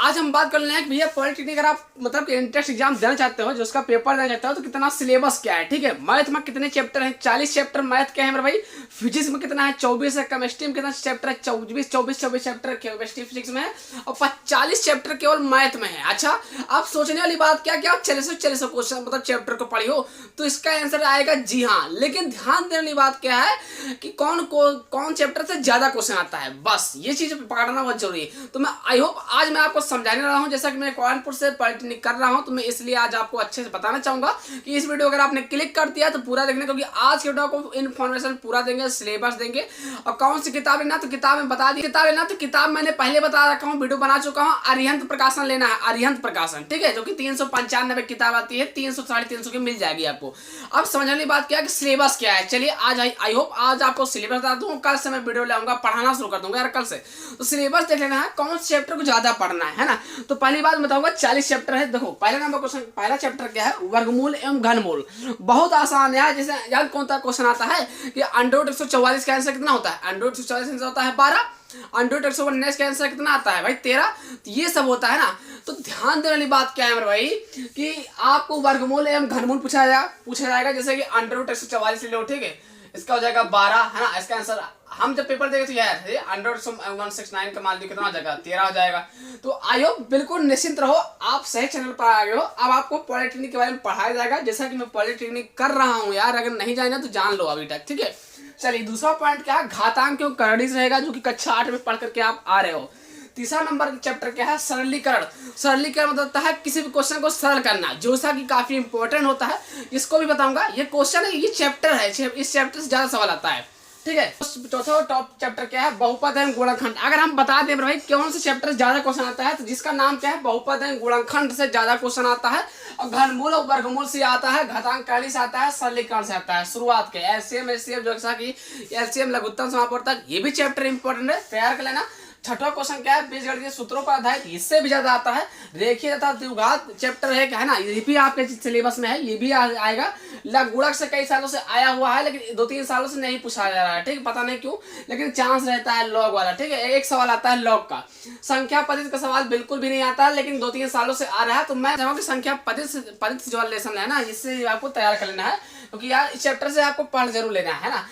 आज हम बात कर रहे हैं कि भैया पॉलिटेक्निक अगर आप मतलब कि एंट्रेंस एग्जाम देना चाहते हो, जो उसका पेपर देना चाहते हो, तो कितना सिलेबस क्या है। ठीक है, मैथ में कितने चैप्टर हैं? 40 चैप्टर मैथ के हैं मेरे भाई। फिजिक्स में कितना है? 24 है। केमिस्ट्री में कितना चैप्टर है? 24 चैप्टर केमिस्ट्री फिजिक्स में है और 40 चैप्टर केवल मैथ में है। अच्छा, आप सोचने वाली बात क्या क्या 40 क्वेश्चन मतलब चैप्टर को पढ़ी हो तो इसका आंसर आएगा जी हाँ। लेकिन ध्यान देने वाली बात क्या है कि कौन चैप्टर से ज्यादा क्वेश्चन आता है, बस ये चीज पकड़ना बहुत जरूरी है। तो मैं आई होप आज मैं आपको समझाने रहा हूं, जैसा कि मैं कानपुर से पॉलिटेक्निक कर रहा हूं, तो मैं इसलिए आज आपको अच्छे से बताना चाहूंगा कि इस वीडियो अगर आपने क्लिक कर दिया तो पूरा देखने, क्योंकि आज के वीडियो को इन्फॉर्मेशन पूरा देंगे, सिलेबस देंगे और कौन सी किताब लेना तो किताब में बता दी। किताब लेना तो किताब मैंने पहले बता रखा हूँ, वीडियो बना चुका हूँ। अरिहंत प्रकाशन लेना है, अरिहंत प्रकाशन, ठीक है, जो कि 395 किताब आती है, 300 350 की मिल जाएगी आपको। अब समझने वाली बात क्या है कि सिलेबस क्या है। चलिए आज आई होप आज आपको सिलेबस बता दूं, कल से मैं वीडियो लाऊंगा, पढ़ाना शुरू कर दूंगा यार कल से। तो सिलेबस देख लेना है कौन से चैप्टर को ज्यादा पढ़ना है ना। तो पहली बात बताऊंगा 40 चैप्टर है। देखो पहला नंबर क्वेश्चन, पहला चैप्टर क्या है? वर्गमूल एवं घनमूल। बहुत आसान है। जैसे यार कौन सा क्वेश्चन आता है कि अंडर 144 का आंसर कितना होता है? अंडर 144 आंसर होता है 12। अंडर 119 का आंसर कितना आता है भाई? 13। तो ये सब होता है ना। तो ध्यान देने वाली बात क्या है मेरे भाई कि आपको वर्गमूल एवं घनमूल पूछा जाएगा। जैसे कि अंडर 144 ले लो, ठीक है, इसका हो जाएगा 12 है ना। इसका आंसर हम जब पेपर देंगे तो यार अंडर 169 का मान लीजिए कितना हो जाएगा? 13 हो जाएगा। तो आयो बिल्कुल निश्चिंत रहो, आप सही चैनल पर आ गए हो। अब आपको पॉलिटेक्निक के बारे में पढ़ाया जाएगा, जैसा कि मैं पॉलिटेक्निक कर रहा हूँ यार। अगर नहीं जाए ना तो जान लो अभी तक, ठीक है। चलिए दूसरा पॉइंट क्या है? घातांक एवं करणीय रहेगा, जो कि कक्षा 8 में पढ़ करके आप आ रहे हो। तीसरा नंबर चैप्टर क्या है? सरलीकरण। सरलीकरण मतलब होता है किसी भी क्वेश्चन को सरल करना, जो सा कि काफी इंपॉर्टेंट होता है। इसको भी बताऊंगा। ये क्वेश्चन है, ये चैप्टर है, इस चैप्टर से ज्यादा सवाल आता है, ठीक है। चौथा टॉप चैप्टर क्या है? बहुपद एवं गुणनखंड। अगर हम बता दें भाई कौन से चैप्टर से ज्यादा क्वेश्चन आता है, तो जिसका नाम क्या है? बहुपद एवं गुणनखंड से ज्यादा क्वेश्चन आता है। और घनमूल और वर्गमूल से आता है, घातांक करणीय से आता है, सरलीकरण से आता है। शुरुआत के एलसीएम जैसा कि एलसीएम लघुत्तम समापवर्तक, ये भी चैप्टर इंपॉर्टेंट है, तैयार कर लेना। छठवां क्वेश्चन क्या है? बीजगणितीय सूत्रों पर आधारित, इससे भी ज्यादा आता है। रेखीय तथा द्विघात चैप्टर है ना, ये भी आपके सिलेबस में है, ये भी आएगा। गुणक से कई सालों से आया हुआ है, लेकिन 2-3 सालों से नहीं पूछा जा रहा है, ठीक, पता नहीं क्यों, लेकिन चांस रहता है लॉग वाला, ठीक है। एक सवाल आता है लॉग का। संख्या पद्धति का सवाल बिल्कुल भी नहीं आता है, लेकिन 2-3 सालों से आ रहा है। तो मैं चाहूंगा कि संख्या पद्धति जो लेसन है ना, इससे आपको तैयार कर लेना है, क्योंकि यार इस चैप्टर से आपको पढ़ जरूर लेना है ना।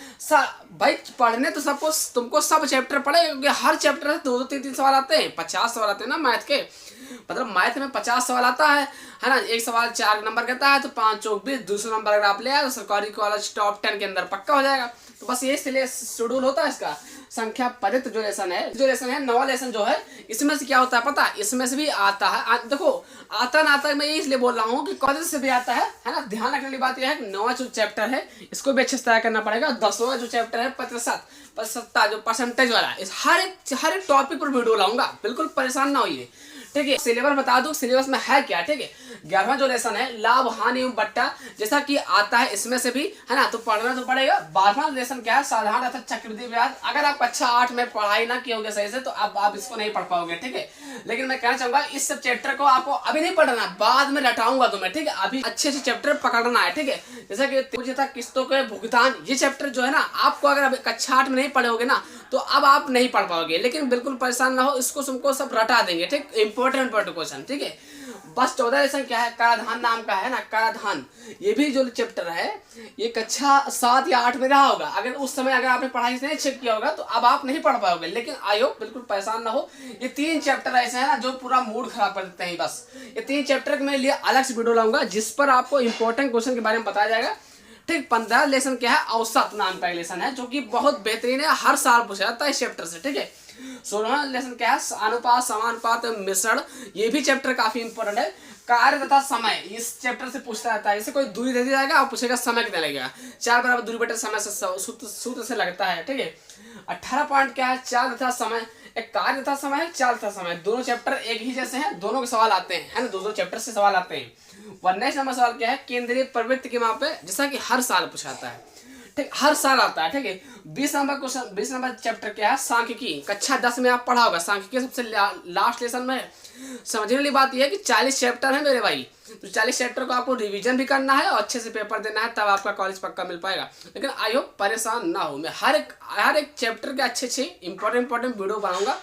भाई पढ़ने तो सबको, तुमको सब चैप्टर पढ़े, क्योंकि हर चैप्टर से 2-3 सवाल आते हैं, 50 सवाल आते हैं ना मैथ के। मतलब मैथ में 50 सवाल आता है ना। एक सवाल 4 नंबर कहता है तो 5 चौक 20, दूसरा नंबर अगर आप ले आए तो सरकारी कॉलेज टॉप 10 के अंदर पक्का हो जाएगा। तो बस ये शेड्यूल होता है इसका। संख्या पद्धति जो लेसन है 9वां लेसन जो है, इसमें से क्या होता है पता? इसमें से भी आता है। देखो आता ना आता है, मैं ये इसलिए बोल रहा हूँ कि कॉलेज से भी आता है ना। ध्यान रखने वाली बात यह है कि 9वां जो चैप्टर है इसको भी अच्छे से तैयार करना पड़ेगा। 10वां जो चैप्टर है प्रतिशतता जो परसेंटेज वाला, इस हर एक टॉपिक पर वीडियो लाऊंगा, बिल्कुल परेशान ना होइए, ठीक है। सिलेबस बता दूं सिलेबस में है क्या, ठीक है। 11वां जो लेसन है लाभ हानि एवं बट्टा, जैसा कि आता है इसमें से भी है ना, तो पढ़ना तो पड़ेगा। 12वां लेसन क्या है? साधारण तथा चक्रवृद्धि ब्याज। अगर आप कक्षा 8 में पढ़ाई ना किए होगे सही से तो आप इसको नहीं पढ़ पाओगे, ठीक है। लेकिन मैं कहना चाहूंगा इस सब चैप्टर को आपको अभी नहीं पढ़ना, बाद में रटाऊंगा तुम्हें, ठीक है। अभी अच्छे से चैप्टर पकड़ना है, ठीक है। जैसा कि किस्तों के भुगतान, ये चैप्टर जो है ना, आपको अगर अभी कक्षा 8 में नहीं पढ़े होगे ना तो अब आप नहीं पढ़ पाओगे। लेकिन बिल्कुल परेशान ना हो, इसको तुमको सब रटा देंगे, ठीक। इंपॉर्टेंट क्वेश्चन, ठीक है। बस 14 लेसन क्या है? कराधान नाम का है ना, कराधान। ये भी जो चैप्टर है ये कक्षा 7 या 8 में रहा होगा। अगर उस समय अगर आपने पढ़ाई से नहीं चेक किया होगा तो अब आप नहीं पढ़ पाओगे। लेकिन आयो बिल्कुल परेशान ना हो, ये 3 चैप्टर ऐसे है ना जो पूरा मूड खराब कर देते हैं। बस ये 3 चैप्टर के मैं लिए अलग से वीडियो लाऊंगा, जिस पर आपको इंपॉर्टेंट क्वेश्चन के बारे में बताया जाएगा, ठीक। 15 लेसन क्या है? औसत नाम का लेसन है, जो कि बहुत बेहतरीन है, हर साल पूछा जाता है इस चैप्टर से, ठीक है। 16वां लेसन क्या है? अनुपात समानुपात मिश्रण। ये भी चैप्टर काफी इंपॉर्टेंट है। कार्य तथा समय, इस चैप्टर से पूछता रहता है। इसे कोई दूरी दे दिया जाएगा और पूछेगा समय कितना लगेगा। 4 बराबर दूरी बटे समय से सूत्र से लगता है, ठीक है। 18 पॉइंट क्या है? चाल तथा समय। एक कार्य तथा समय है, चाल तथा समय, दोनों चैप्टर एक ही जैसे हैं, दोनों के सवाल आते हैं, है ना, दो चैप्टर से सवाल आते हैं। 19 नंबर सवाल क्या है? केंद्रीय प्रवृत्ति के माप पे, जैसा कि हर साल पूछाता है, ठीक, हर साल आता है, ठीक है। 20 नंबर क्वेश्चन, 20 नंबर चैप्टर क्या है? सांख्यिकी। कक्षा 10 में आप पढ़ा होगा सांख्यिकी, सबसे लास्ट लेसन में। समझने वाली बात यह है कि 40 चैप्टर है मेरे भाई, तो 40 चैप्टर को आपको रिवीजन भी करना है और अच्छे से पेपर देना है, तब आपका कॉलेज पक्का मिल पाएगा। लेकिन आई होप परेशान ना हो, मैं हर एक चैप्टर के अच्छे इंपॉर्टेंट वीडियो बनाऊंगा,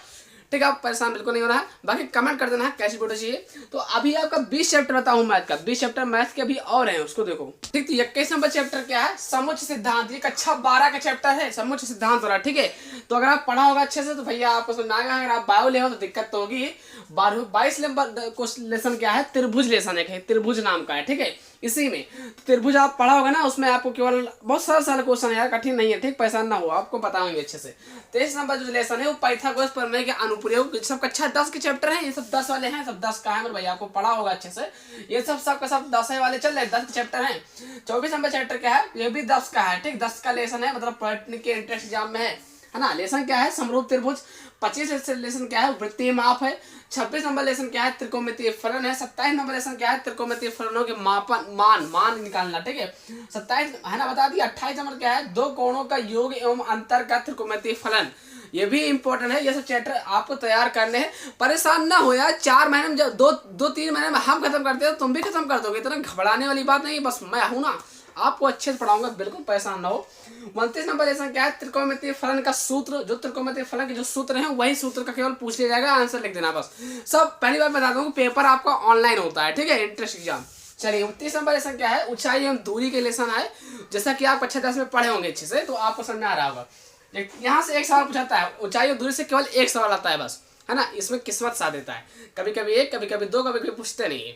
ठीक है, आप परेशान बिल्कुल नहीं होना है। बाकी कमेंट कर देना है कैसी वीडियो चाहिए। तो अभी आपका 20 चैप्टर बताऊँ मैथ का, 20 चैप्टर मैथ के अभी और हैं, उसको देखो। ठीक, तो 21 नंबर चैप्टर क्या है, समुच्चय सिद्धांत। ये कक्षा 12 का चैप्टर है, समुच्चय सिद्धांत वाला। ठीक है, तो अगर आप पढ़ा होगा अच्छे से तो भैया आपको समझ में आएगा। अगर आप बायो ले हो तो दिक्कत तो होगी। 22 नंबर लेसन क्या है, त्रिभुज लेसन एक है, त्रिभुज नाम का है। ठीक है, इसी में त्रिभुज आप पढ़ा होगा ना, उसमें आपको केवल बहुत सारा क्वेश्चन है यार, कठिन नहीं है। ठीक, परेशान ना हो, आपको बताऊंगे अच्छे से। 23 नंबर जो लेसन है वो पाइथागोरस प्रमेय के अनुप्रयोग, सब कक्षा 10 के चैप्टर हैं। ये सब 10 वाले हैं, सब 10 का है मेरे भाई, आपको पढ़ा होगा अच्छे से। ये सब सबका सब 10 वाले चल रहे, 10 के चैप्टर हैं। 24 नंबर चैप्टर क्या है, ये भी 10 का है। ठीक, 10 का लेसन है, मतलब पॉलिटेक्निक के एंट्रेंस एग्जाम में है ना। लेसन क्या है, समरूप त्रिभुज। 25 लेसन क्या है, वृत्तीय माप है। 26 नंबर लेसन क्या है, त्रिकोणमितीय फलन है। 27 नंबर लेसन क्या है, त्रिकोणमितीय फलनों के मापन मान निकालना। ठीक है, 27 है ना, बता दिया। 28 नंबर क्या है, दो कोणों का योग एवं अंतर का त्रिकोणमितीय फलन। ये भी इंपॉर्टेंट है। ये सब चैप्टर आपको तैयार करने हैं, परेशान ना हो यार। 4 महीने में, जब 2-3 महीने में हम खत्म करते हो, तुम भी खत्म कर दोगे। इतना घबराने वाली बात नहीं, बस मैं हूं ना, आपको अच्छे से पढ़ाऊंगा, बिल्कुल परेशान ना हो। 29 नंबर लेसन क्या है, त्रिकोणमितीय फलन का सूत्र। जो त्रिकोणमितीय फलन के जो सूत्र हैं, वही सूत्र का केवल पूछ लिया जाएगा, आंसर लिख देना बस। सब पहली बार बता दूं, पेपर आपका ऑनलाइन होता है। ठीक है, इंट्रेंस एग्जाम। चलिए, 29 नंबर लेसन क्या है, ऊंचाई एवं दूरी के लेसन है। जैसा कि आप कक्षा 10 में पढ़े होंगे अच्छे से, तो आपको समझ में आ रहा होगा। यहाँ से एक सवाल पूछाता है, ऊंचाई और दूरी से केवल एक सवाल आता है बस, है ना। इसमें किस्मत साथ देता है, कभी कभी एक, कभी कभी दो, कभी कभी पूछते नहीं है।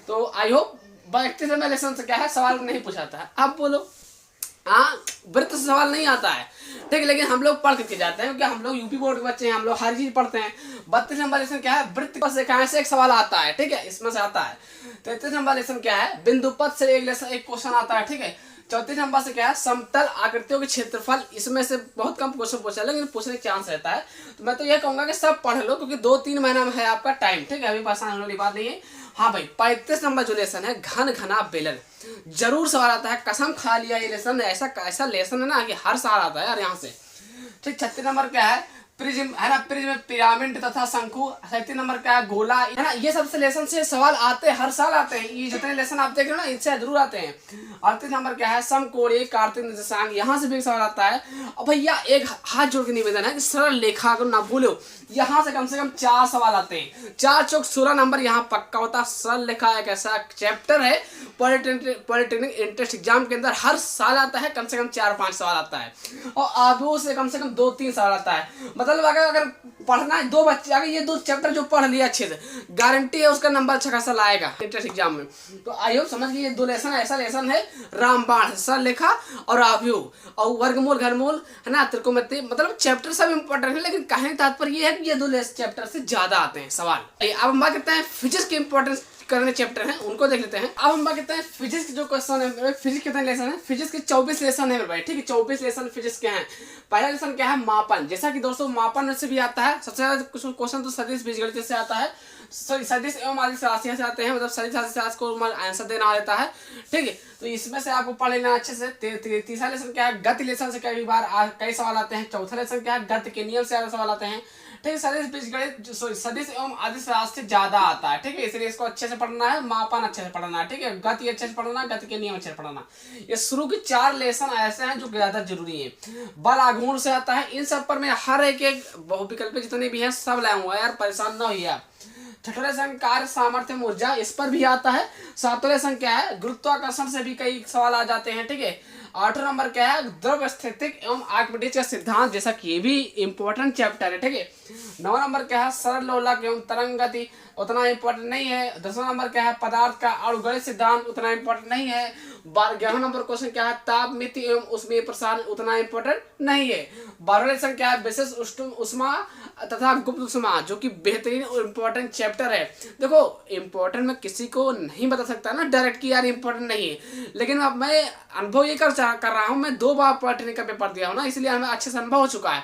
तो आई होप 31 नंबर लेसन से क्या है, सवाल नहीं पूछाता है। आप बोलो, हाँ, वृत्त से सवाल नहीं आता है। ठीक, लेकिन हम लोग पढ़ करके जाते हैं, क्योंकि हम लोग यूपी बोर्ड के बच्चे हैं, हम लोग हर चीज पढ़ते हैं। 32 नंबर लेसन क्या है, वृत्त से एक सवाल आता है। ठीक है, इसमें से आता है। 33 नंबर लेसन क्या है, बिंदुपथ से एक क्वेश्चन आता है। ठीक है, 34 नंबर से क्या है, समतल आकृतियों के क्षेत्रफल। इसमें से बहुत कम क्वेश्चन पूछा है, लेकिन पूछने का चांस रहता है। तो मैं तो ये कहूंगा कि सब पढ़ लो, क्योंकि 2-3 महीना में है आपका टाइम। ठीक है, अभी परेशान होने वाली बात नहीं है। हाँ भाई, 35 नंबर जो लेसन है, घन घना बेलन। जरूर सवाल आता है, कसम खा लिया। ये लेसन ऐसा लेसन है ना कि हर साल आता है यार यहाँ से। ठीक, 36 नंबर क्या है, प्रिज्म, है ना, प्रिज्म, पिरामिड तथा शंकु। 37 नंबर क्या है, गोला, है ना। ये सबसे लेसन से सवाल आते हैं, हर साल आते हैं। ये जितने लेसन आप देख रहे हो ना, इनसे जरूर आते हैं। 38 नंबर क्या है, समकोणीय कार्तीय निर्देशांक। यहाँ से भी एक सवाल आता है। और भैया एक हाथ जोड़ के निवेदन है कि सरल लेखा को ना भूलो, यहाँ से कम 4 सवाल आते हैं। 4 चौक 16 नंबर यहाँ पक्का होता है। सरल लेखा एक ऐसा चैप्टर है पॉलिटेक्निक एंट्रेंस एग्जाम के अंदर हर साल आता है, कम से कम 4-5 सवाल आता है। और आधो से कम 2-3 सवाल आता है। मतलब अगर पढ़ना है, 2 बच्चे अगर ये 2 चैप्टर जो पढ़ लिया अच्छे से, गारंटी है उसका नंबर अच्छा खासा लाएगा एंट्रेंस एग्जाम में। तो आई होप समझ गए, ये 2 लेसन ऐसा लेसन है, रामबाण, सरल लेखा और आव्यूह और वर्गमूल, घनमूल, है ना, त्रिकोणमिति। मतलब चैप्टर सब इंपॉर्टेंट है, लेकिन कहने का तात्पर्य ये है कि ये 2 चैप्टर से ज्यादा आते हैं सवाल। अब हम बात करते हैं फिजिक्स के इंपॉर्टेंस करने चैप्टर हैं, उनको देख लेते हैं। अब हम बात करते हैं फिजिक्स के जो क्वेश्चन है। फिजिक्स कितने लेसन है, फिजिक्स के 24 लेसन है मेरे भाई। ठीक है, 24 लेसन फिजिक्स के हैं। पहला लेसन क्या है, मापन। जैसा कि दोस्तों मापन से भी आता है, सबसे ज्यादा क्वेश्चन तो सदिश बीजगणित से आता है, सदिश एवं आदिश राशियां से आते हैं। मतलब सदिश राशि को आंसर देना रहता है। ठीक है, तो इसमें से आपको पढ़ लेना अच्छे से। तीसरा लेसन क्या है, गति लेसन से कई सवाल आते हैं। चौथा लेसन क्या है, गति के नियम से ज्यादा सवाल आते हैं। ठीक है, सदिश बीजगणित सदिश एवं आदिश राशि से ज्यादा आता है। ठीक है, इसलिए इसको अच्छे से पढ़ना है, मापन अच्छे से पढ़ना है। ठीक है, गति अच्छे से पढ़ना, गति के नियम अच्छे से पढ़ना। ये शुरू के 4 लेसन ऐसे हैं जो ज्यादा जरूरी है। बल आघूर्ण से आता है। इन सब पर मैं हर एक बहुविकल्प जितने भी हैं सब लाया हुआ है यार, परेशान ना होइए आप। छठा लेसन कार्य सामर्थ्य ऊर्जा, इस पर भी आता है। 7वां लेसन क्या है, गुरुत्वाकर्षण से भी कई सवाल आ जाते हैं। ठीक है, 8वां नंबर क्या है, द्रव स्थितिक एवं आर्किमिडीज का सिद्धांत, जैसा कि ये भी इंपॉर्टेंट चैप्टर है। ठीक है, 9वां नंबर क्या है, सरल लोलक एवं तरंग गति, उतना इंपॉर्टेंट नहीं है। 10वां नंबर क्या है, पदार्थ का अणुगणित सिद्धांत, उतना इंपॉर्टेंट नहीं है। 11वां नंबर क्वेश्चन क्या है, ताप मिति एवं उष्मीय प्रसारण, उतना इंपॉर्टेंट नहीं है। 12वां लेसन क्या है, विशेष उष्मा तथा गुप्त उष्मा, जो कि बेहतरीन और इम्पोर्टेंट चैप्टर है। देखो इम्पोर्टेंट मैं किसी को नहीं बता सकता ना डायरेक्ट कि यार इम्पोर्टेंट नहीं है, लेकिन अब मैं अनुभव ये कर रहा हूँ। मैं 2 बार पॉलिटेक्निक का पेपर दिया हूँ ना, इसलिए हमें अच्छे से अनुभव हो चुका है।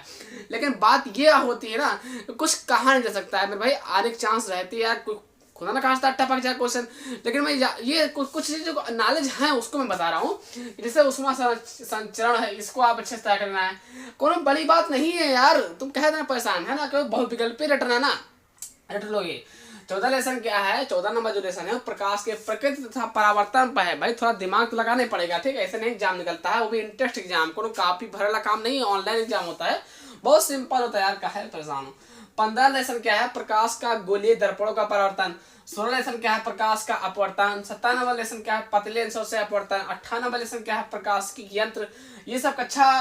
लेकिन बात ये होती है ना, कुछ कहा नहीं जा सकता है मेरे भाई, आने की चांस रहती है यार, खुदा ना खास्ता टपक जाए क्वेश्चन। लेकिन मैं ये कुछ चीज़ें जो नॉलेज है उसको मैं बता रहा हूँ। जैसे उष्मा संचरण है, इसको आप अच्छे से तय करना है, कोई बड़ी बात नहीं है यार। तुम कह देना परेशान है ना, कोई बहुविकल्पी रटना ना, रट लोगे। 14 लेसन क्या है, 14 नंबर जो लेसन है प्रकाश के प्रकृति तथा परावर्तन पर है। भाई थोड़ा दिमाग तो लगाने पड़ेगा। ठीक है, ऐसे नहीं एग्जाम निकलता है, वो भी इंटरेस्ट एग्जाम, कोनो काफी भरेला काम नहीं है, ऑनलाइन एग्जाम होता है, बहुत सिंपल होता है यार, काहे परेशान हो। 15 लेसन क्या है प्रकाश का गोलीय दर्पणों का परावर्तन। 16 लेसन क्या है प्रकाश का अपवर्तन। 97 लेसन क्या है पतले अंशों से अपवर्तन। 98 लेसन क्या है प्रकाश की यंत्र। ये सब कक्षा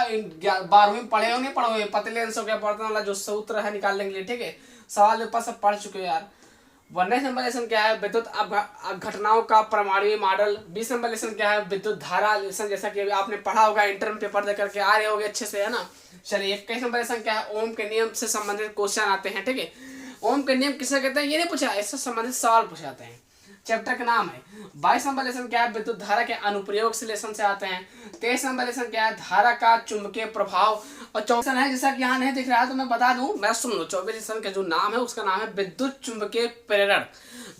12वीं में पढ़े होंगे, पढ़ोगे पतले अंशों के अपवर्तन वाला जो सूत्र है निकालने के लिए, ठीक है। सवाल पेपर सब पढ़ चुके हो यार। 19 नंबर लेसन क्या है विद्युत घटनाओं का परमाणु मॉडल। 20 नंबर लेसन क्या है विद्युत धारा लेसन, जैसा कि अभी आपने पढ़ा होगा, इंटर में पेपर देकर के आ रहे होगे अच्छे से, है ना। चलिए 21 नंबर लेसन क्या है ओम के नियम से संबंधित क्वेश्चन आते हैं, ठीक है। ओम के नियम किसे कहते हैं ये नहीं पूछा, इससे संबंधित सवाल पूछे जाते हैं, चैप्टर का नाम है। 22 नंबर लेसन क्या है विद्युत धारा के अनुप्रयोग से लेसन से आते हैं। 23 नंबर लेसन क्या है धारा का चुंबकीय प्रभाव। और 24 है, जैसा कि यहाँ नहीं दिख रहा है तो मैं बता दूं, मैं सुन लो। 24 लेसन का जो नाम है उसका नाम है विद्युत चुंबकीय प्रेरण,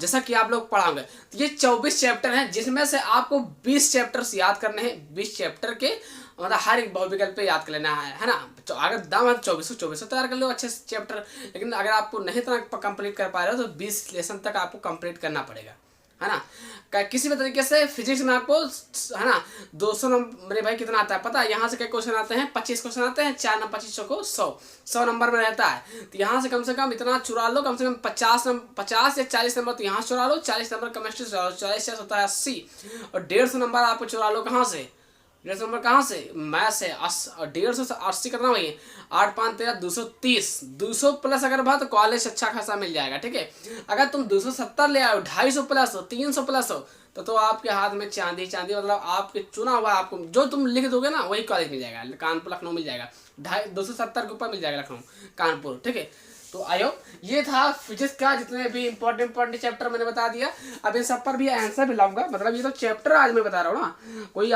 जैसा कि आप लोग पढ़ाओगे। तो ये 24 चैप्टर हैं, जिसमें से आपको 20 चैप्टर्स याद करने हैं। 20 चैप्टर के मतलब हर एक बहुविकल्प पे याद कर लेना है ना। तो अगर दाम है 24 तैयार कर लो अच्छे से चैप्टर। लेकिन अगर आपको नहीं इतना कंप्लीट कर पा रहे हो तो 20 लेसन तक आपको कंप्लीट करना पड़ेगा, है ना। किसी भी तरीके से फिजिक्स में आपको, है ना, 200 नंबर मेरे भाई कितना आता है पता है। यहाँ से क्या क्वेश्चन आते हैं 25 क्वेश्चन आते हैं, 4 नंबर 25 को 100 नंबर में रहता है। तो यहाँ से कम इतना चुरा लो, कम से कम 50 या 40 नंबर तो यहाँ से चुरा लो, 40 नंबर केमिस्ट्री चुरा लो, 40 से होता है 80, और 150 नंबर आपको चुरा लो कहाँ से, 150 नंबर कहाँ से, मैथ से। 150 से 80 कितना हुई, 8 5 13 230, 200 प्लस अगर बात तो कॉलेज अच्छा खासा मिल जाएगा, ठीक है। अगर तुम 270 ले आओ, 250 प्लस हो, 300 प्लस हो, तो आपके हाथ में चांदी मतलब आपके चुना हुआ, आपको जो तुम लिख दोगे ना वही कॉलेज मिल जाएगा। कानपुर लखनऊ मिल जाएगा, 270 के ऊपर मिल जाएगा लखनऊ कानपुर, ठीक है। तो आयो ये था फिजिक्स का जितने भी इंपॉर्टेंट चैप्टर मैंने बता दिया। अब इन सब पर भी आंसर भी लाऊंगा, मतलब ये तो चैप्टर आज मैं बता रहा हूँ ना, कोई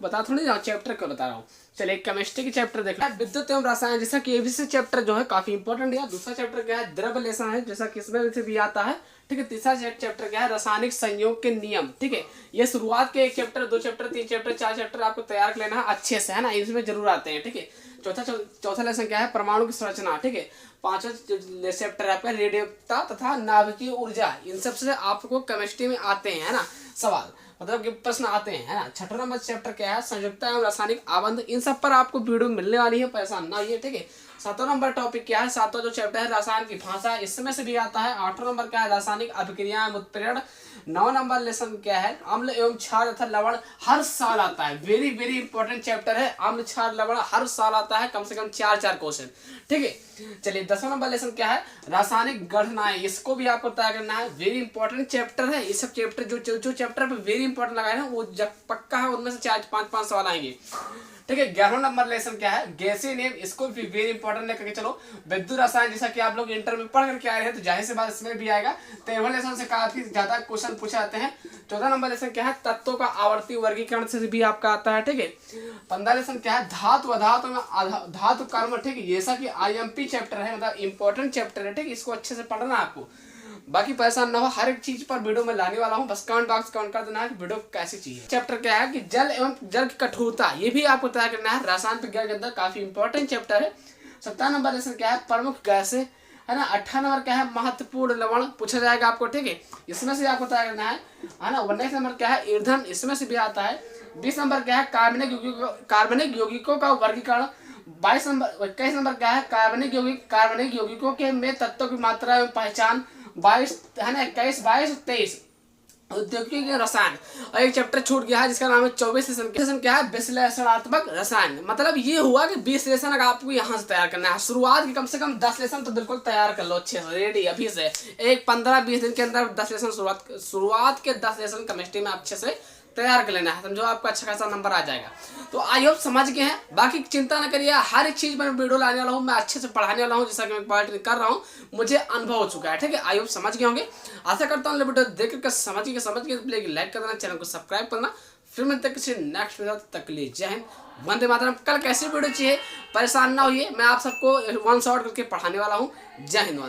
बता थोड़ी ना चैप्टर क्यों बता रहा हूँ। चलिए केमिस्ट्री की चैप्टर देखना, विद्युत एवं रसायन, जैसा कि एबीसी चैप्टर जो है काफी इंपॉर्टेंट है। दूसरा चैप्टर क्या है द्रव्य लेसन है, जैसा कि इसमें से भी आता है, ठीक है। तीसरा चैप्टर क्या है रासायनिक संयोग के नियम, ठीक है। ये शुरुआत के 1 चैप्टर 2 चैप्टर 3 चैप्टर 4 चैप्टर आपको तैयार कर लेना है अच्छे से, है ना, इसमें जरूर आते हैं, ठीक है। चौथा लेसन क्या है परमाणु की संरचना, ठीक है। 5वां चैप्टर आपका रेडियोता तथा नाभिकीय ऊर्जा, इन सब से आपको केमिस्ट्री में आते हैं, है ना, सवाल, मतलब कि प्रश्न आते हैं, है ना। 6वां नंबर चैप्टर क्या है संयुक्त एवं रासायनिक आबंध, इन सब पर आपको वीडियो मिलने वाली है, परेशान ना होइए, ठीक है। 7वां नंबर टॉपिक क्या है, 7वां जो चैप्टर है रसायन की भाषा, इसमें से भी आता है। 8वां नंबर क्या है रासायनिक अभिक्रिया उत्प्रेरण। 9वां नंबर लेसन क्या है अम्ल एवं क्षार तथा लवण, हर साल आता है, वेरी वेरी इंपॉर्टेंट चैप्टर है। अम्ल क्षार लवण हर साल आता है, कम से कम 4 क्वेश्चन, ठीक है। चलिए 10वां नंबर लेसन क्या है रासायनिक गठनाएं, इसको भी आपको तय करना है, वेरी इंपॉर्टेंट चैप्टर है। ये सब चैप्टर जो चैप्टर पे वेरी इंपॉर्टेंट लगाए हैं वो जब पक्का है, उनमें से 4-5 सवाल आएंगे, ठीक है। 11वां नंबर लेसन क्या है गैसीय नियम, इसको भी वेरी इंपॉर्टेंट लेकर के चलो। विद्युत रसायन, जैसा कि आप लोग इंटर में पढ़ करके आ रहे हैं तो जाहिर सी बात इसमें भी आएगा। 13वां लेसन से काफी ज्यादा क्वेश्चन पूछे जाते हैं। 14वां नंबर लेसन क्या है तत्वों का आवर्ती वर्गीकरण से भी आपका आता है, ठीक है। 15वां लेसन क्या है धातु अधातु में धातु कर्म, ठीक है। जैसा कि IMP चैप्टर है, मतलब इंपॉर्टेंट चैप्टर है, ठीक है। इसको अच्छे से पढ़ना है आपको, बाकी परेशान ना हो, हर एक चीज पर वीडियो में लाने वाला हूँ, बस कमेंट बॉक्स कमेंट कर देना है कि वीडियो कैसी चाहिए। चैप्टर क्या है कि जल एवं जल की कठोरता, ये भी आपको तय करना है, रसायन विज्ञान के अंदर काफी इंपॉर्टेंट चैप्टर है। 17 नंबर लेसन क्या है प्रमुख गैसें, है ना। 18 नंबर क्या है महत्वपूर्ण लवण, पूछा जाएगा आपको, ठीक है, इसमें से आपको तय करना है ना। 19 नंबर क्या है ईंधन, इसमें से भी आता है। 20 नंबर क्या है कार्बनिक यौगिकों का वर्गीकरण। 21 नंबर क्या है कार्बनिक यौगिकों के में तत्वों की मात्रा एवं पहचान। 22 है ना 21 22 23 औद्योगिक रसायन। और एक चैप्टर छूट गया है जिसका नाम है 24 लेसन क्या है विश्लेषणात्मक रसायन। मतलब ये हुआ कि 20 लेसन अगर आपको यहाँ से तैयार करना है, शुरुआत की कम से कम 10 लेसन तो बिल्कुल तैयार कर लो अच्छे से, रेडी अभी से। एक 15-20 दिन के अंदर 10 लेसन शुरुआत के 10 लेसन केमिस्ट्री में अच्छे से तैयार कर लेना है, समझो आपका अच्छा खासा नंबर आ जाएगा। तो आई होप समझ गए हैं, बाकी चिंता न करिए, हर एक चीज में वीडियो लाने वाला हूँ, मैं अच्छे से पढ़ाने वाला हूँ, जैसा कि मैं पार्ट कर रहा हूँ, मुझे अनुभव हो चुका है, ठीक है। आई होप समझ गए होंगे, आशा करता हूँ वीडियो देख करके समझ गए लाइक कर देना, चैनल को सब्सक्राइब करना। फिर मिलते हैं किसी नेक्स्ट वीडियो तक के लिए, जय हिंद, वंदे मातरम। कल कैसी वीडियो चाहिए परेशान ना होइए, मैं आप सबको 1 शॉट करके पढ़ाने वाला हूँ। जय हिंद।